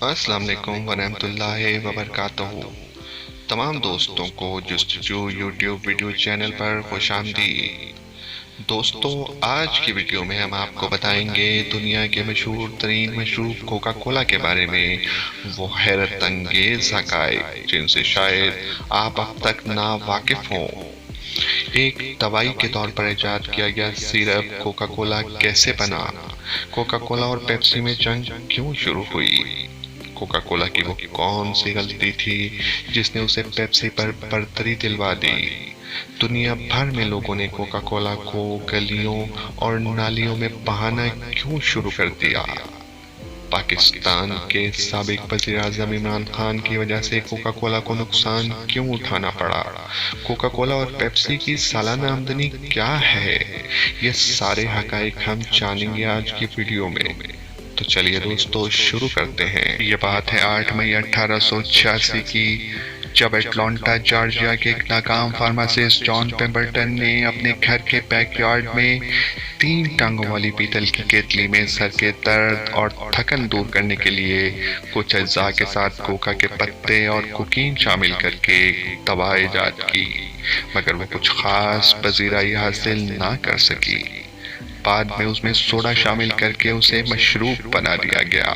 السلام علیکم ورحمۃ اللہ وبرکاتہ۔ تمام دوستوں کو جستجو یوٹیوب ویڈیو چینل پر خوش آمدید۔ دوستوں، آج کی ویڈیو میں ہم آپ کو بتائیں گے دنیا کے مشہور ترین مشروب کوکا کولا کے بارے میں وہ حیرت انگیز حقائق جن سے شاید آپ اب تک نا واقف ہوں۔ ایک دوائی کے طور پر ایجاد کیا گیا سیرپ کوکا کولا کیسے بنا؟ کوکا کولا اور پیپسی میں جنگ کیوں شروع ہوئی؟ کوکا کولا کی وہ کون سی غلطی تھی جس نے اسے پیپسی پر برتری دلوا دی؟ دنیا بھر میں لوگوں نے کوکا کولا کو گلیوں اور نالیوں میں بہانا کیوں شروع کر دیا؟ پاکستان کے سابق وزیر اعظم عمران خان کی وجہ سے کوکا کولا کو نقصان کیوں اٹھانا پڑا؟ کوکا کولا اور پیپسی کی سالانہ آمدنی کیا ہے؟ یہ سارے حقائق ہم جانیں گے آج کی ویڈیو میں۔ تو چلیے دوستو شروع کرتے ہیں۔ یہ بات ہے 8 مئی 1886 کی، جب اٹلانٹا جارجیا کے ایک ناکام فارماسسٹ جان پیمبرٹن نے اپنے گھر کے بیک یارڈ میں 3 ٹانگوں والی پیتل کی کیتلی میں سر کے درد اور تھکن دور کرنے کے لیے کچھ اجزاء کے ساتھ کوکا کے پتے اور کوکین شامل کر کے دوا ایجاد کی، مگر وہ کچھ خاص پذیرائی حاصل نہ کر سکی۔ بعد میں اس میں سوڈا شامل کر کے اسے مشروب بنا دیا گیا۔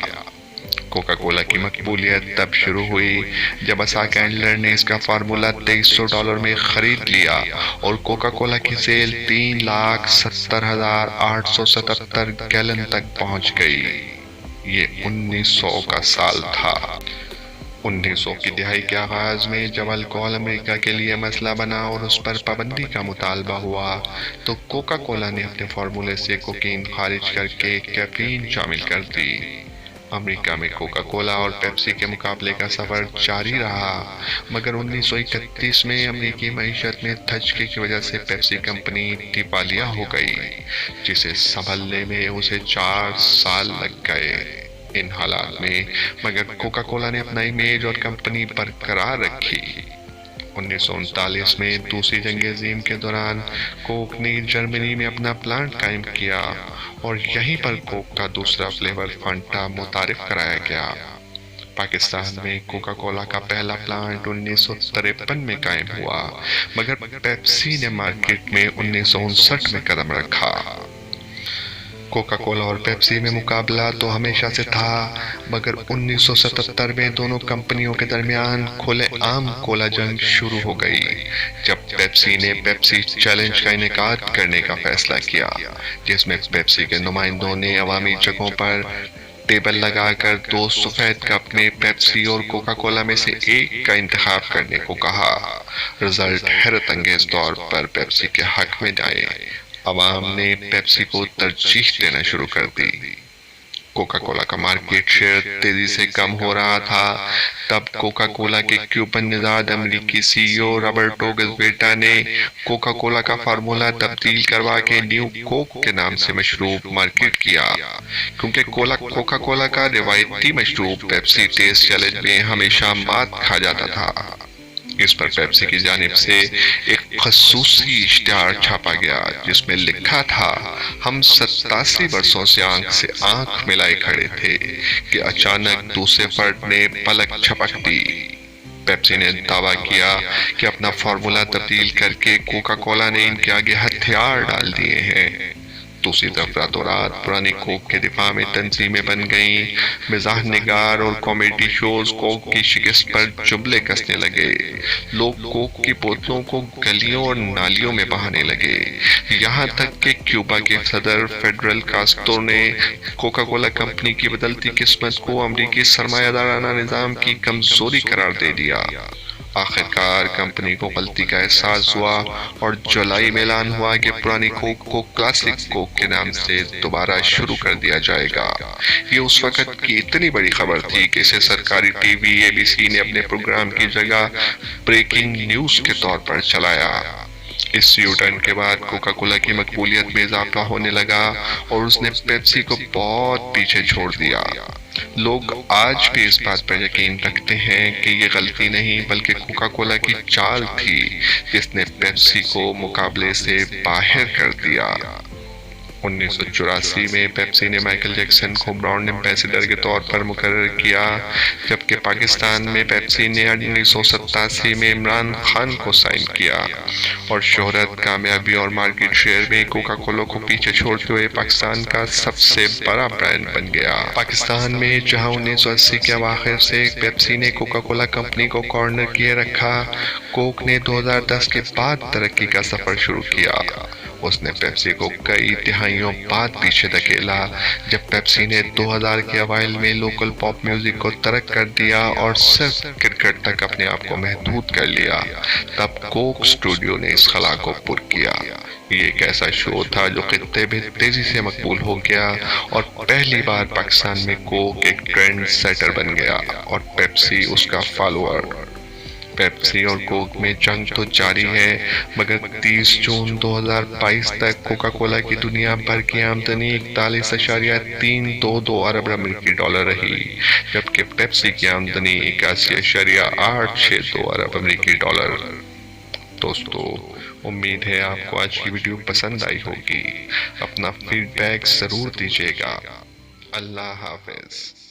کوکا کولا کی مقبولیت تب شروع ہوئی جب اسا کینڈلر نے اس کا فارمولا $2300 میں خرید لیا اور کوکا کولا کی سیل 3,70,877 گیلن تک پہنچ گئی۔ یہ 1900 کا سال تھا۔ 1900 کی دہائی کے آغاز میں جب الکوہل امریکہ کے لیے مسئلہ بنا اور اس پر پابندی کا مطالبہ ہوا تو کوکا کولا نے اپنے فارمولے سے کوکین خارج کر کے کیفین شامل کر دی۔ امریکہ میں کوکا کولا اور پیپسی کے مقابلے کا سفر جاری رہا، مگر 1931 میں امریکی معیشت میں دھچکے کی وجہ سے پیپسی کمپنی دیوالیہ ہو گئی، جسے سنبھلنے میں اسے 4 سال لگ گئے۔ ان حالات میں مگر کوکا کولا نے اپنا امیج اور کمپنی برقرار رکھی۔ 1939 میں دوسری جنگ عظیم کے دوران کوک نے جرمنی میں اپنا پلانٹ قائم کیا اور یہیں پر کوک کا دوسرا فلیور فانٹا متعارف کرایا گیا۔ پاکستان میں کوکا کولا کا پہلا پلانٹ 1953 میں قائم ہوا، مگر پیپسی نے مارکیٹ میں 1959 میں قدم رکھا۔ کوکا کولا اور پیپسی میں مقابلہ تو ہمیشہ سے تھا، مگر 1977 میں دونوں کمپنیوں کے درمیان کھلے عام کولا جنگ شروع ہو گئی، جب پیپسی نے پیپسی چیلنج کا انعقاد کرنے کا فیصلہ کیا، جس میں پیپسی کے نمائندوں نے عوامی جگہوں پر ٹیبل لگا کر 2 سفید کپ میں پیپسی اور کوکا کولا میں سے ایک کا انتخاب کرنے کو کہا۔ رزلٹ حیرت انگیز طور پر پیپسی کے حق میں آئے۔ عوام نے پیپسی کو ترجیح دینا شروع کر دی۔ کوکا کولا کا مارکیٹ شیئر تیزی سے کم ہو رہا تھا۔ تب کوکا کولا کے کیوبن نژاد امریکی سی ای او رابرٹو گزویٹا نے کوکا کولا کا فارمولا تبدیل کروا کے نیو کوک کے نام سے مشروب مارکیٹ کیا، کیونکہ کوکا کولا کا روایتی مشروب پیپسی ٹیسٹ چیلنج میں ہمیشہ مات کھا جاتا تھا۔ اس پر پیپسی کی جانب سے ایک خصوصی اشتہار چھاپا گیا جس میں لکھا تھا، ہم 87 برسوں سے آنکھ ملائے کھڑے تھے کہ اچانک دوسرے فرد نے پلک جھپک دی۔ پیپسی نے دعویٰ کیا کہ اپنا فارمولا تبدیل کر کے کوکا کولا نے ان کے آگے ہتھیار ڈال دیے ہیں۔ دوسری طرف راتوں رات پرانی کوک کے دفاع میں تنظیمیں بن گئیں۔ مزاح نگار اور کامیڈی شوز کوک کی شکست پر جملے کسنے لگے۔ لوگ کوک کی بوتلوں کو گلیوں اور نالیوں میں بہانے لگے، یہاں تک کہ کیوبا کے صدر فیڈرل کاسٹرو نے کوکا کولا کمپنی کی بدلتی قسمت کو امریکی سرمایہ دارانہ نظام کی کمزوری قرار دے دیا۔ آخرکار کمپنی کو غلطی کا احساس ہوا اور جولائی میں اعلان ہوا کہ پرانی کوک کو کلاسک کوک کے نام سے دوبارہ شروع کر دیا جائے گا۔ یہ اس وقت کی اتنی بڑی خبر تھی کہ اسے سرکاری ٹی وی ABC نے اپنے پروگرام کی جگہ بریکنگ نیوز کے طور پر چلایا۔ اس یو ٹرن کے بعد کوکا کولا کی مقبولیت میں اضافہ ہونے لگا اور اس نے پیپسی کو بہت پیچھے چھوڑ دیا۔ لوگ آج بھی اس بات پر یقین رکھتے ہیں کہ یہ غلطی نہیں بلکہ کوکا کولا کی چال تھی جس نے پیپسی کو مقابلے سے باہر کر دیا۔ 1984 میں پیپسی نے مائیکل جیکسن کو برانڈ ایمبیسڈر کے طور پر مقرر کیا، جبکہ پاکستان میں پیپسی نے 1987 میں عمران خان کو سائن کیا، اور شہرت، کامیابی اور مارکیٹ شیئر میں کوکا کولا کو پیچھے چھوڑتے ہوئے پاکستان کا سب سے بڑا برانڈ بن گیا۔ پاکستان میں جہاں 1980 کے اواخر سے پیپسی نے کوکا کولا کمپنی کو کارنر کیے رکھا، کوک نے 2010 کے بعد ترقی کا سفر شروع کیا۔ اس نے پیپسی کو کئی دہائیوں بعد پیچھے دھکیلا، جب پیپسی نے 2000 کے اوائل میں لوکل پاپ میوزک کو ترک کر دیا اور صرف کرکٹ تک اپنے آپ کو محدود کر لیا۔ تب کوک اسٹوڈیو نے اس خلا کو پر کیا۔ یہ ایک ایسا شو تھا جو خطے میں تیزی سے مقبول ہو گیا، اور پہلی بار پاکستان میں کوک ایک ٹرینڈ سیٹر بن گیا اور پیپسی اس کا فالوور۔ پیپسی اور کوک میں جنگ تو جاری ہے، مگر 30 جون 2022 تک کوکا کولا کی دنیا بھر کی آمدنی 41.322 ارب امریکی ڈالر رہی، جبکہ پیپسی کی آمدنی 81.862 ارب امریکی ڈالر۔ دوستو، امید ہے آپ کو آج کی ویڈیو پسند آئی ہوگی۔ اپنا فیڈ بیک ضرور دیجیے گا۔ اللہ حافظ۔